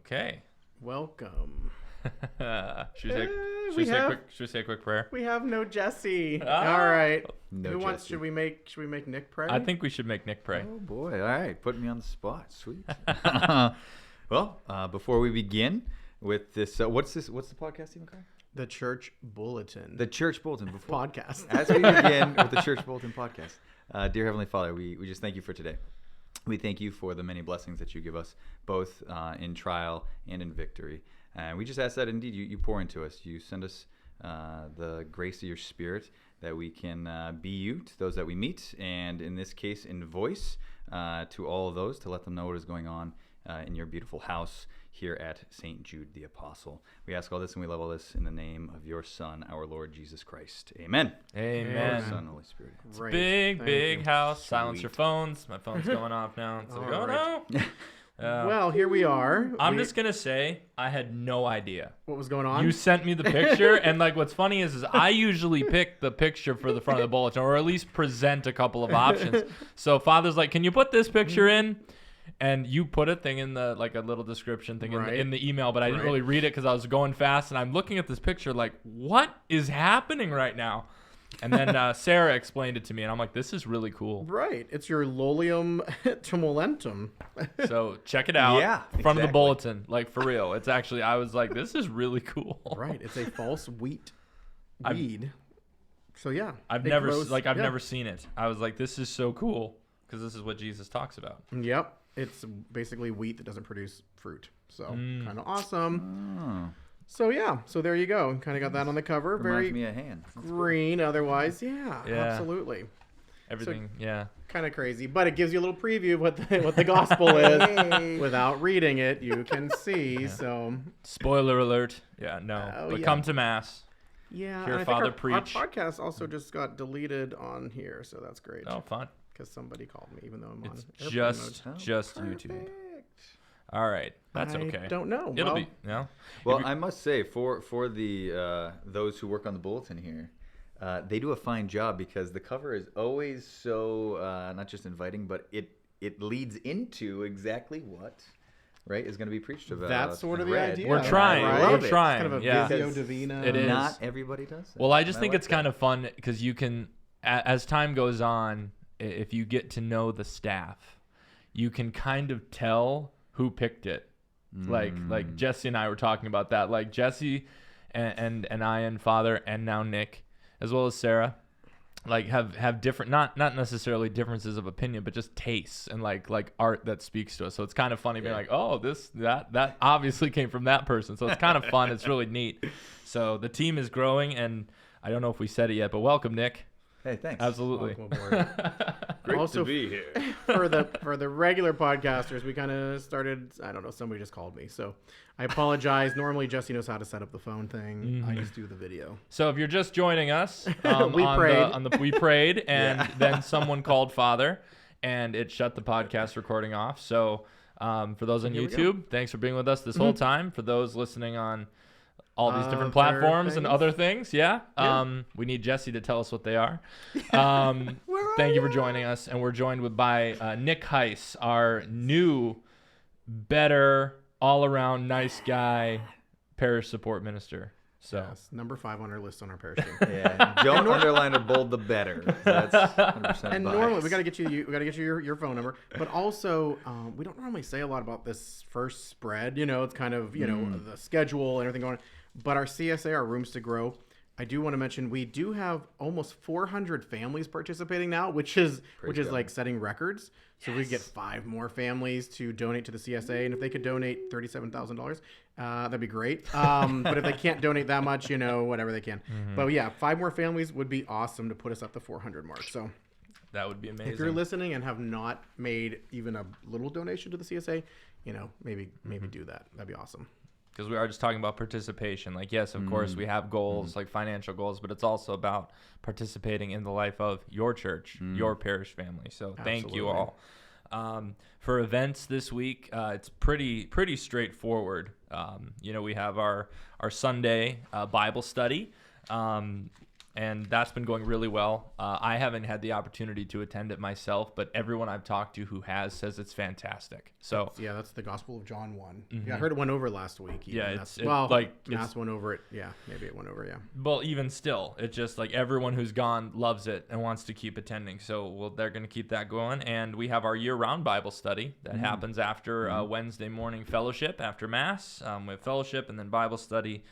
Okay. Welcome. Should we say a quick prayer? We have no Jesse. Ah. All right. No Who wants? Jesse. Should we make Nick pray? I think we should make Nick pray. Oh boy! All right, putting me on the spot. Sweet. Well, before we begin with this, what's this? What's the podcast even called? the Church Bulletin. The Church Bulletin. Before, podcast. as we begin with the Church Bulletin podcast, dear Heavenly Father, we just thank you for today. We thank you for the many blessings that you give us, both in trial and in victory. And we just ask that indeed you pour into us. You send us the grace of your Spirit that we can be you to those that we meet, and in this case, in voice to all of those, to let them know what is going on in your beautiful house here at St. Jude the Apostle. We ask all this and we love all this in the name of your Son, our Lord Jesus Christ. Amen. Amen. Son, Holy Spirit. Great. Big, Thank big you. house. Silence Sweet. your phones. My phone's going off now. It's like, All oh right. no. Well, here we are. I'm just going to say I had no idea. What was going on? You sent me the picture, and like what's funny is I usually pick the picture for the front of the bulletin, or at least present a couple of options. So Father's like, can you put this picture in? And you put a thing in the, like a little description thing Right. in the email, but I didn't Right. really read it because I was going fast, and I'm looking at this picture like, what is happening right now? And then Sarah explained it to me, and I'm like, this is really cool. Right. It's your Lolium Tumulentum. So check it out. Yeah, Front of the exactly. bulletin, like for real. It's actually, I was like, this is really cool. Right. It's a false wheat I've- weed. So yeah. I've it never grows- I've yeah. never seen it. I was like, this is so cool because this is what Jesus talks about. Yep. It's basically wheat that doesn't produce fruit. So Mm. kind of awesome. Oh, So yeah. So there you go. Kind of got that on the cover. reminds Very me of hand. That's cool. green. Otherwise, yeah. Yeah. Absolutely. Everything, yeah. Kind of crazy, but it gives you a little preview of what the gospel is. Hey. Without reading it, you can see. So Spoiler alert. Yeah, no. Oh, but yeah. come to mass. yeah. Hear and I Father think preach. Our podcast also just got deleted on here, so that's great. Oh, fun. Because somebody called me, even though I'm on It's airplane just mode. YouTube. Perfect. All right. That's I okay. don't know. It'll Well, be, no. Well, If you- I must say, for the those who work on the bulletin here, they do a fine job because the cover is always so not just inviting, but it leads into exactly what is going to be preached about. That's sort of and the read. idea. We're trying. Right? We're It's trying. kind of a Yeah. Visio Because Divina. It is. Not everybody does that. Well, I just And think like it's kind that. of fun because you can, as time goes on, if you get to know the staff, you can kind of tell who picked it. Like Jesse and I were talking about that. Like Jesse and I and Father and now Nick, as well as Sarah, like have different, not necessarily differences of opinion, but just tastes and like art that speaks to us. So it's kind of funny being Yeah. like, oh, that obviously came from that person. So it's kind of fun. It's really neat. So the team is growing, and I don't know if we said it yet, but welcome, Nick. Hey, thanks. Absolutely. Welcome aboard. Great Also, to be here. for the regular podcasters, we kind of started. I don't know. Somebody just called me, so I apologize. Normally, Jesse knows how to set up the phone thing. I just do the video. So if you're just joining us, We prayed. we prayed, and Yeah. then someone called Father, and it shut the podcast recording off. So for those on Here we go. YouTube, thanks for being with us this whole time. For those listening on all these different Other platforms and things. other things, Yeah. we need Jesse to tell us what they are. Thank you for joining us, and we're joined by Nick Heiss, our new, better, all-around nice guy, parish support minister. So. Yes, number 5 on our list on our parish team. Yeah, don't underline or bold the better. That's 100% And biased. normally we got to get you your phone number, but also we don't normally say a lot about this first spread. You know, it's kind of the schedule and everything going on. But our CSA, our Rooms to Grow, I do want to mention we do have almost 400 families participating now, which is God. like setting records. So we get 5 more families to donate to the CSA, and if they could donate $37,000, that'd be great. But if they can't donate that much, whatever they can. But yeah, 5 more families would be awesome to put us up the 400 mark. So That would be amazing. if you're listening and have not made even a little donation to the CSA, maybe do that. That'd be awesome. Because we are just talking about participation. Like, yes, of course, we have goals, like financial goals, but it's also about participating in the life of your church, your parish family. So thank you Absolutely. all. For events this week, it's pretty straightforward. We have our Sunday Bible study. and that's been going really well. I haven't had the opportunity to attend it myself, but everyone I've talked to who has says it's fantastic. So Yeah, that's the Gospel of John 1. Mhm. Yeah, I heard it went over last week. even. Yeah, That's- it's well, like Mass went over it. Yeah, maybe it went over. Yeah. well, even still, it's just like everyone who's gone loves it and wants to keep attending. So they're going to keep that going. And we have our year-round Bible study that happens after Wednesday morning fellowship, after Mass. We have fellowship and then Bible study.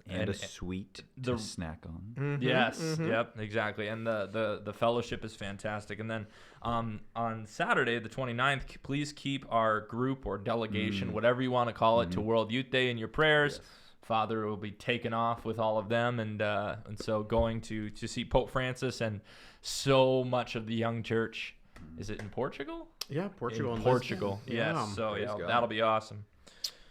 And a sweet to snack on. Mhm, Yes, mhm. yep, exactly. And the fellowship is fantastic. And then on Saturday, the 29th, please keep our group or delegation, whatever you want to call it, to World Youth Day in your prayers. Yes. Father will be taken off with all of them, and so going to see Pope Francis and so much of the young church. Is it in Portugal? Yeah, Portugal. In and Portugal, Lisbon. yes. Yeah. So Praise yeah, God. that'll be awesome.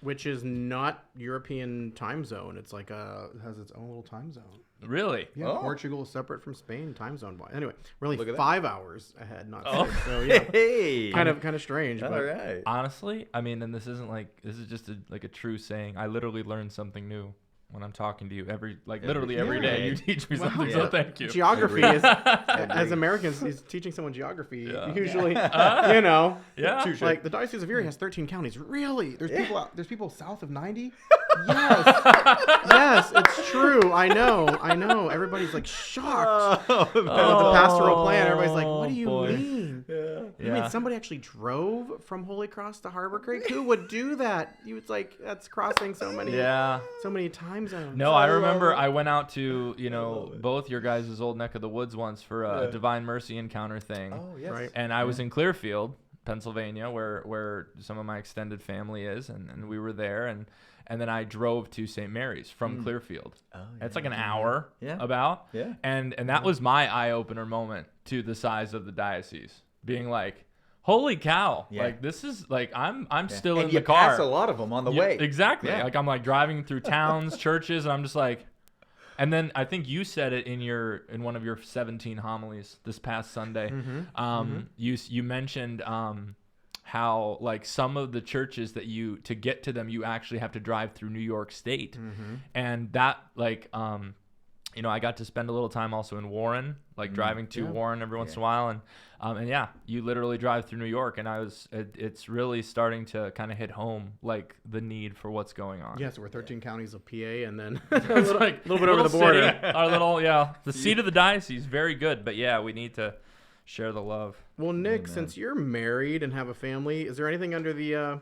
Which is not European time zone. It's like it has its own little time zone. Really? Yeah, Oh. Portugal is separate from Spain time zone wise. Anyway, we're only Look at that. 5 hours ahead, not Oh. 6. So yeah, Hey! kind of strange. All But right. Honestly, I mean, and this isn't like this is just a true saying. I literally learn something new when I'm talking to you literally every yeah. day. You teach me something, Yeah. so thank you. geography Agreed. is, as Americans, is teaching someone geography. Yeah. Usually, you know, Yeah. Touche. like the Diocese of Erie has 13 counties. Really? There's people south of 90? Yes. Yes, it's true. I know. Everybody's like shocked. Oh, With the pastoral plan, everybody's like, "What do you boy. mean? yeah. You mean somebody actually drove from Holy Cross to Harbor Creek? Who would do that? You would like that's crossing so many time zones." No, I I love remember it. I went out to, love it. both your guys' old neck of the woods once for a Yeah. Divine Mercy Encounter thing. Oh, yes. Right. And I was in Clearfield, Pennsylvania, where some of my extended family is, and we were there, and then I drove to St. Mary's from Clearfield. Oh, It's like an hour Yeah. about. Yeah. And that was my eye-opener moment to the size of the diocese, being like, holy cow, Yeah. like this is like I'm still and in you the car. pass a lot of them on the You- way. Exactly. Yeah. Like I'm like driving through towns, churches, and I'm just like, and then I think you said it in one of your 17 homilies this past Sunday. You mentioned how like some of the churches that to get to them you actually have to drive through New York State, and that like I got to spend a little time also in Warren, like driving to Warren every once in a while, and yeah, you literally drive through New York, and it's really starting to kind of hit home, like the need for what's going on. Yeah, so we're 13 counties of PA, and then It's like a little bit over the city, border. our little the seat of the diocese, very good, but yeah, we need to share the love. Well, Nick, since you're married and have a family, is there anything under the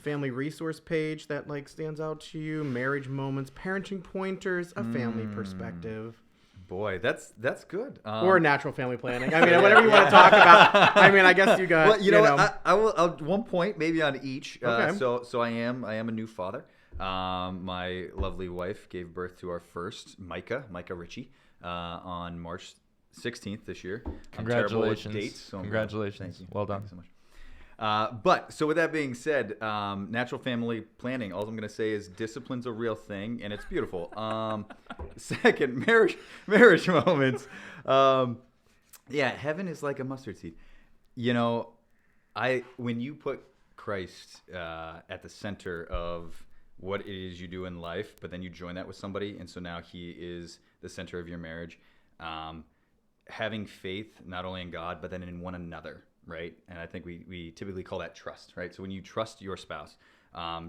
family resource page that like stands out to you? Marriage moments, parenting pointers, a family perspective, Boy, that's good. or natural family planning. I mean, whatever you want to talk about. I mean, I guess you got. Well, you know, what? I will. I'll, one point maybe on each. Okay. So I am a new father. My lovely wife gave birth to our first Micah Ritchie, on March 16th this year. I'm terrible with Congratulations. dates, so Congratulations. Thank you. Well done. Thank you so much. But so with that being said, natural family planning, all I'm going to say is discipline's a real thing, and it's beautiful. Second, marriage moments. Yeah, heaven is like a mustard seed. You know, when you put Christ at the center of what it is you do in life, but then you join that with somebody, and so now he is the center of your marriage. Having faith not only in God, but then in one another, right? And I think we typically call that trust, right? So when you trust your spouse,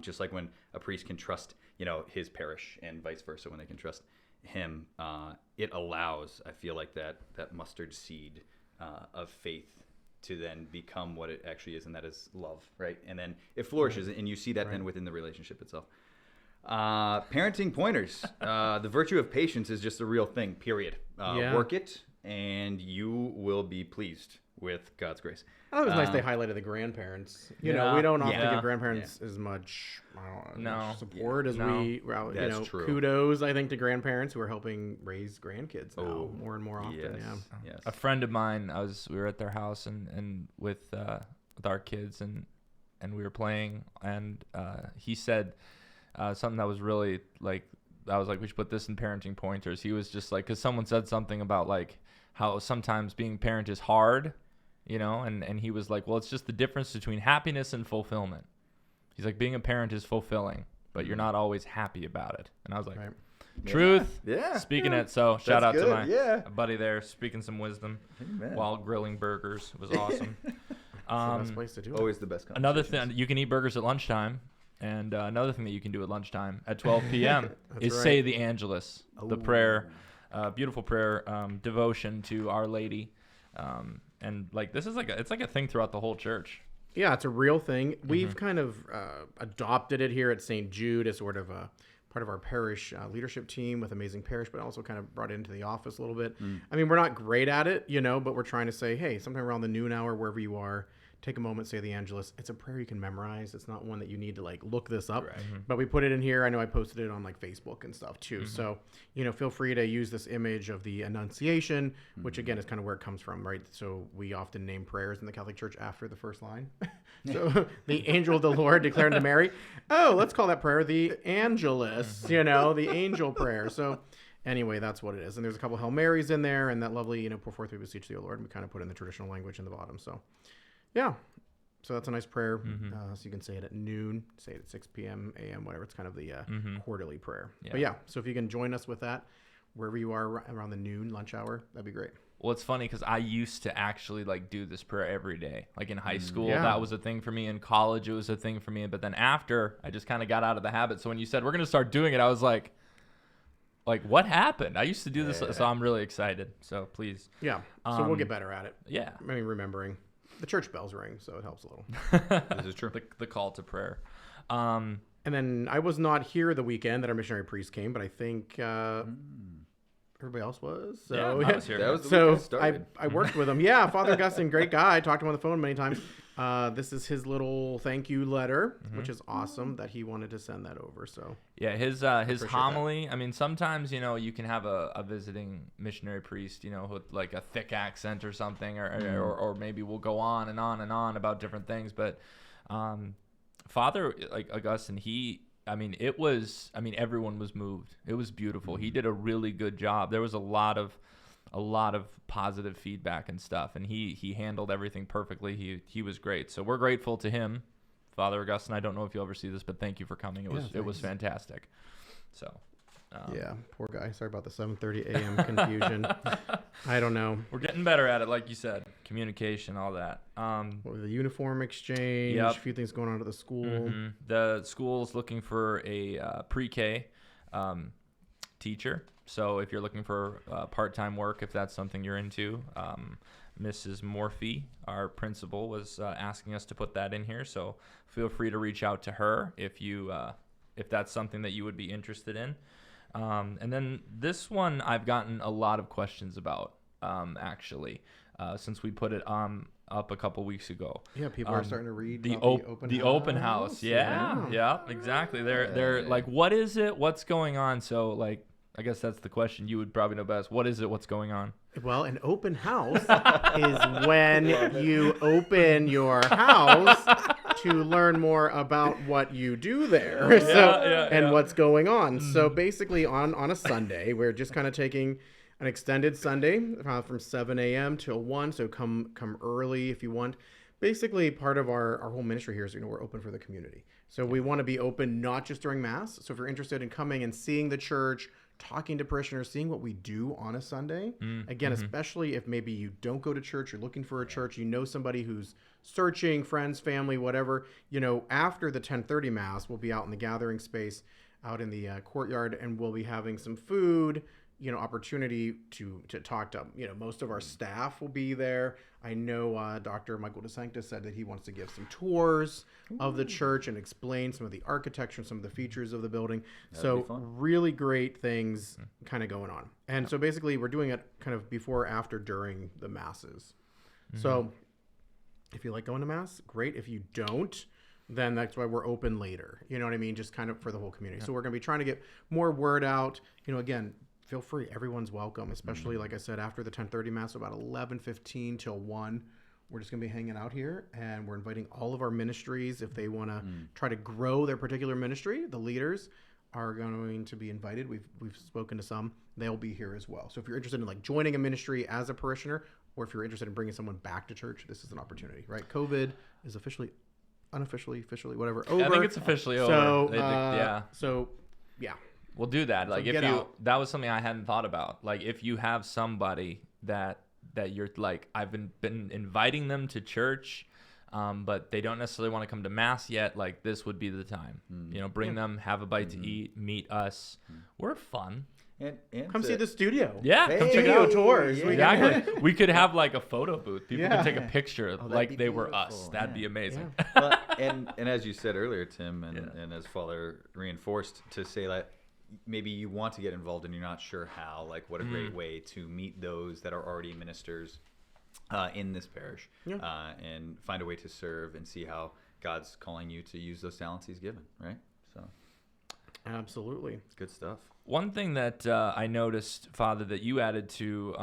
just like when a priest can trust, his parish, and vice versa, when they can trust him, it allows, I feel like, that mustard seed of faith to then become what it actually is, and that is love, right? And then it flourishes, and you see that then within the relationship itself. Parenting pointers. The virtue of patience is just a real thing, period. Work it, and you will be pleased with God's grace. I thought it was nice they highlighted the grandparents. You know, Yeah. we don't often Yeah. give grandparents as much, much support as No. we. That's true. Kudos, I think, to grandparents who are helping raise grandkids now Oh, more and more often. Yes. Yeah. Yes. A friend of mine, we were at their house and with our kids and we were playing, and he said something that was really like, I was like, we should put this in parenting pointers. He was just like, because someone said something about like how sometimes being parent is hard, and he was like, well, it's just the difference between happiness and fulfillment. He's like, being a parent is fulfilling, but you're not always happy about it. And I was like, Right. Truth. Yeah. Speaking it. So shout out to good, my buddy there, speaking some wisdom Amen. while grilling burgers. It was awesome. It's the best place to do it. Always the best. Another conversations. thing, you can eat burgers at lunchtime. And another thing that you can do at lunchtime at 12 p.m. is right. say the Angelus, the Ooh. prayer, beautiful prayer, devotion to Our Lady. And like this is it's like a thing throughout the whole church. Yeah, it's a real thing. We've kind of adopted it here at St. Jude as sort of a part of our parish leadership team with Amazing Parish, but also kind of brought it into the office a little bit. I mean, we're not great at it, but we're trying to say, hey, sometime around the noon hour, wherever you are, take a moment, say the Angelus. It's a prayer you can memorize. It's not one that you need to like look this up, but we put it in here. I know I posted it on like Facebook and stuff too. So, feel free to use this image of the Annunciation, which again is kind of where it comes from, right? So we often name prayers in the Catholic Church after the first line. So the angel of the Lord declared to Mary, oh, let's call that prayer the Angelus, the angel prayer. So anyway, that's what it is. And there's a couple Hail Marys in there and that lovely, pour forth we beseech thee, O Lord. And we kind of put in the traditional language in the bottom. So yeah. So that's a nice prayer. So you can say it at noon, say it at 6 p.m., a.m., whatever. It's kind of the quarterly prayer. Yeah. But yeah, so if you can join us with that, wherever you are around the noon lunch hour, that'd be great. Well, it's funny because I used to actually like do this prayer every day. Like in high school, Yeah. that was a thing for me. In college, it was a thing for me. But then after, I just kind of got out of the habit. So when you said we're going to start doing it, I was like, what happened? I used to do this, so I'm really excited. So please. Yeah. So we'll get better at it. Yeah. I mean, remembering. The church bells ring, so it helps a little. This is true. The call to prayer. And then I was not here the weekend that our missionary priest came, but I think everybody else was. So, Yeah, I was here. That was the so weekend started. I worked with him. Yeah, Father Gustin, great guy. I talked to him on the phone many times. This is his little thank you letter, which is awesome that he wanted to send that over. So Yeah, his appreciate homily. I mean, sometimes you can have a visiting missionary priest, with like a thick accent or something, or maybe we'll go on and on and on about different things. But Father like Augustine, everyone was moved. It was beautiful. He did a really good job. There was a lot of positive feedback and stuff, and he handled everything perfectly. He was great. So we're grateful to him, Father Augustine. I don't know if you'll ever see this, but thank you for coming. It was fantastic. So yeah, poor guy. Sorry about the 7:30 a.m. confusion. I don't know. we're getting better at it, like you said, communication, all that. What was the uniform exchange? Yep. A few things going on at the school. The school's looking for a pre-K teacher. So if you're looking for part-time work, if that's something you're into, Mrs. Morphy, our principal, was asking us to put that in here. So feel free to reach out to her if that's something that you would be interested in. And then this one I've gotten a lot of questions about, actually, since we put it up a couple weeks ago. Yeah, people are starting to read the about open house. Yeah, exactly. They're like, what is it? What's going on? So like, I guess that's the question. You would probably know best. What is it? What's going on? Well, an open house is when you open your house to learn more about what you do there and what's going on. So basically on a Sunday, we're just kind of taking an extended Sunday from 7 a.m. till 1. So come early if you want. Basically, part of our whole ministry here is, we're open for the community. So we want to be open not just during Mass. So if you're interested in coming and seeing the church, talking to parishioners, seeing what we do on a Sunday. Again, especially if maybe you don't go to church, you're looking for a church, somebody who's searching, friends, family, whatever, after the 10:30 Mass, we'll be out in the gathering space out in the courtyard, and we'll be having some food, opportunity to talk to, most of our staff will be there. I know Dr. Michael DeSanctis said that he wants to give some tours of the church and explain some of the architecture, some of the features of the building. So really great things kind of going on. And so basically we're doing it kind of before, after, during the Masses. So if you like going to Mass, great. If you don't, then that's why we're open later. You know what I mean? Just kind of for the whole community. So we're going to be trying to get more word out. Again, feel free. Everyone's welcome, especially, like I said, after the 10:30 Mass, about 11:15 till 1. We're just going to be hanging out here, and we're inviting all of our ministries if they want to try to grow their particular ministry. The leaders are going to be invited. We've spoken to some. They'll be here as well. So if you're interested in joining a ministry as a parishioner, or if you're interested in bringing someone back to church, this is an opportunity, right? COVID is officially, whatever, over. I think it's officially over. So, yeah. So, yeah. We'll do that. Like if get you, out. that was something I hadn't thought about. Like if you have somebody that you're like, I've been inviting them to church, but they don't necessarily want to come to mass yet. Like this would be the time. You know, bring them, have a bite to eat, meet us. We're fun. And Come see the studio. Yeah, come check it Studio out. tours. Yeah. Exactly. We could have like a photo booth. People Yeah. could take a picture that'd like be they were beautiful. us. That'd Yeah. be amazing. Well, and as you said earlier, Tim, and, Yeah. and as Father reinforced, to say that maybe you want to get involved and you're not sure how, like what a great way to meet those that are already ministers in this parish, and find a way to serve and see how God's calling you to use those talents he's given, right? So Absolutely. good stuff. One thing that I noticed, Father, that you added to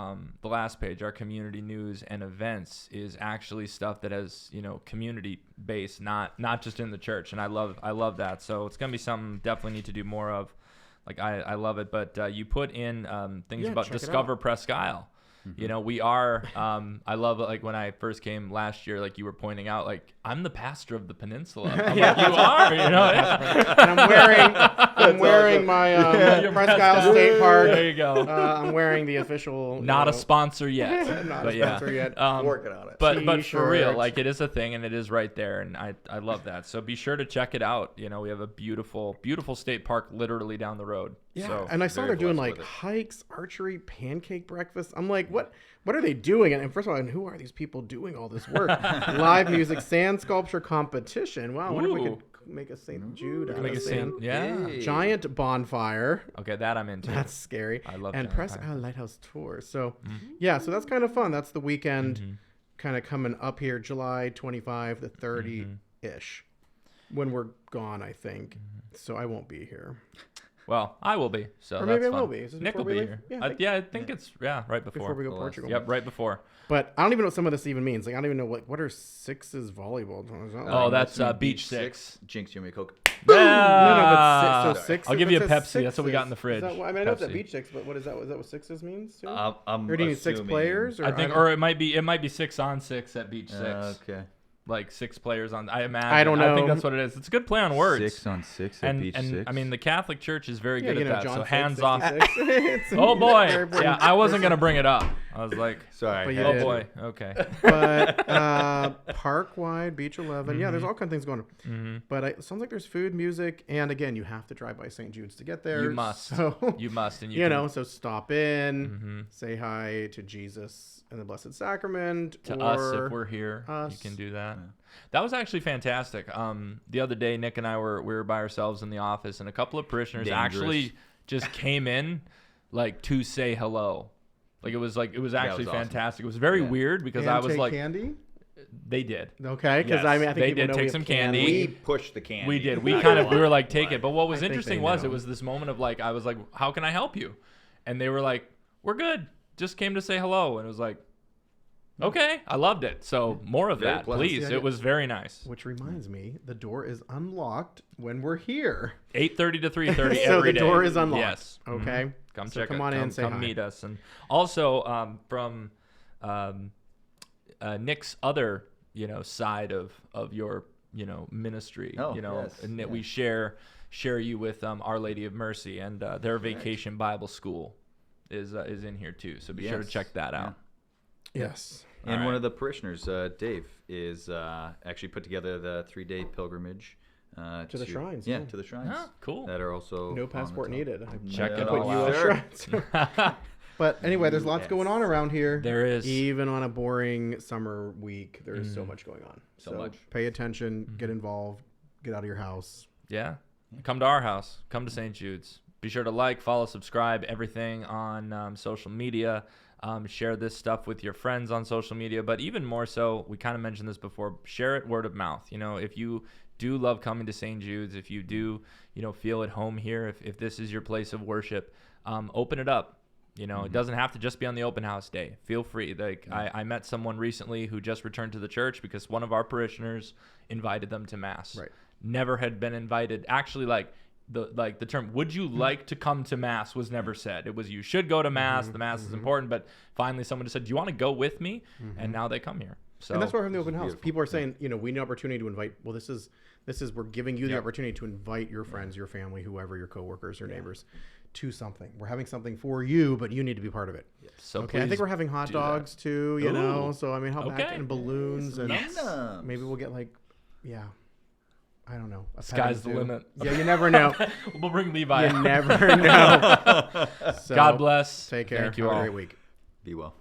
the last page, our community news and events, is actually stuff that has, you know, community based, not just in the church, and I love that. So it's gonna be something definitely need to do more of. Like I love it, but you put in things about check it Discover Presque Isle. You know, we are. I love it. Like when I first came last year, like you were pointing out, like I'm the pastor of the peninsula. I'm like, you are, you know. And I'm wearing my Your Presque Presque Isle Isle. State Park. There you go. I'm wearing the official. you Not a know, sponsor yet. Not but a yeah. sponsor yet. Working on it. But for real, T-shirts. like it is a thing and it is right there, and I love that. So be sure to check it out. You know, we have a beautiful state park literally down the road. Yeah, So, and I saw very they're doing blessed like with it. hikes, archery, pancake breakfast. I'm like, what are they doing? And first of all, and who are these people doing all this work? Live music, sand sculpture competition. Wow, I wonder if we Ooh. could make a St. Jude out make of a sand. Saint, yeah. Hey. Giant bonfire. Okay, that I'm into. That's scary. I love and giant Presque fire. Isle Lighthouse tour. So yeah, so that's kind of fun. That's the weekend, kind of coming up here, July 25 to 30 ish, when we're gone, I think. So I won't be here. Well, I will be. So Or maybe that's I will fun. be. Is this Nick will before we be leave? here. Yeah, I I think- think it's right before. Before we go The last- Portugal. Yep, right before. But I don't even know what some of this even means. Like I don't even know what are sixes volleyball. Is that Oh, like- that's me Beach Six. Jinx, you owe me a Coke. no, Ah! but so six. I'll give it you a says Pepsi. That's what we got in the sixes. fridge. Is that what- I mean, I know it's at Pepsi. beach six, but what is that? Is that what sixes means? Too? I'm or do you need six assuming- players? Or I think, don't- or it might be 6-on-6 at Beach Six. Okay. Like 6 players on. I imagine. I don't I think know. that's what it is. It's a good play on words. 6-on-6 at and Beach and 6. I mean the Catholic Church is very yeah, good you at know, that. John So said hands off. 66. It's Oh a boy. very important Yeah, I wasn't person. gonna bring it up. I was like, Sorry. But you oh did. boy. Okay. But park wide, beach 11. Yeah, there's all kinds of things going on. But it sounds like there's food, music, and again, you have to drive by St. Jude's to get there. You must. So You must, and you can- know, so stop in, say hi to Jesus and the Blessed Sacrament, to or us if we're here. us. You can do that. That was actually fantastic. The other day, Nick and I we were by ourselves in the office, and a couple of parishioners Dangerous. actually just came in, like to say hello. It was actually awesome. fantastic. It was very Yeah. weird because and I was take like, candy. they did. Okay, because Yes, I mean, I think they people did know take we some have candy. We pushed the candy. We did. We Not kind gonna of we were lie. like, take it. But what was I think interesting they was know. it was this moment of like, I was like, how can I help you? And they were like, we're good. Just came to say hello. And it was like, okay, I loved it. So more of Very that, pleasant. please. Yeah, It was very nice. Which reminds me, the door is unlocked when we're here. 8:30 to 3:30 So every the day. door is unlocked. Yes. Okay. Mhm. Come So check come it. on in, say come hi. meet us. And also from Nick's other, side of your, ministry, Oh, and that yes, we yeah. share you with Our Lady of Mercy, and their Vacation Bible School is in here too. So be sure to Yes. check that out. Yes. And All one right. of the parishioners, Dave, is actually put together the 3-day pilgrimage To the shrines, Yeah, yeah. to the shrines. Ah, cool. That are also No on the passport top. needed. I Check it put all US out. shrines. But anyway, there's lots Yes. going on around here. There is. Even on a boring summer week, there's so much going on. So much. Pay attention, get involved, get out of your house. Yeah. Come to our house. Come to St. Jude's. Be sure to like, follow, subscribe, everything on social media. Share this stuff with your friends on social media. But even more so, we kind of mentioned this before, share it word of mouth. If you do love coming to St. Jude's, if you do, feel at home here, if this is your place of worship, open it up. It doesn't have to just be on the open house day. Feel free. I met someone recently who just returned to the church because one of our parishioners invited them to Mass. Right. Never had been invited. Actually, the term "would you like to come to Mass" was never said. It was you should go to Mass. The Mass is important. But finally, someone just said, "Do you want to go with me?" And now they come here. So And that's why we're having the open house. beautiful. People are saying, we need an opportunity to invite. Well, this is we're giving you the Yep. opportunity to invite your friends, your family, whoever, your coworkers, your neighbors, to something. We're having something for you, but you need to be part of it. so Okay, I think please we're having hot do dogs too. You Ooh. know, so I mean, how about Okay. and balloons and Num-nums. maybe we'll get like, I don't know. a Sky's the petting zoo. limit. Yeah, you never know. We'll bring Levi. You out. never know. So, God bless. Take care. Thank you Have all. a great week. Be well.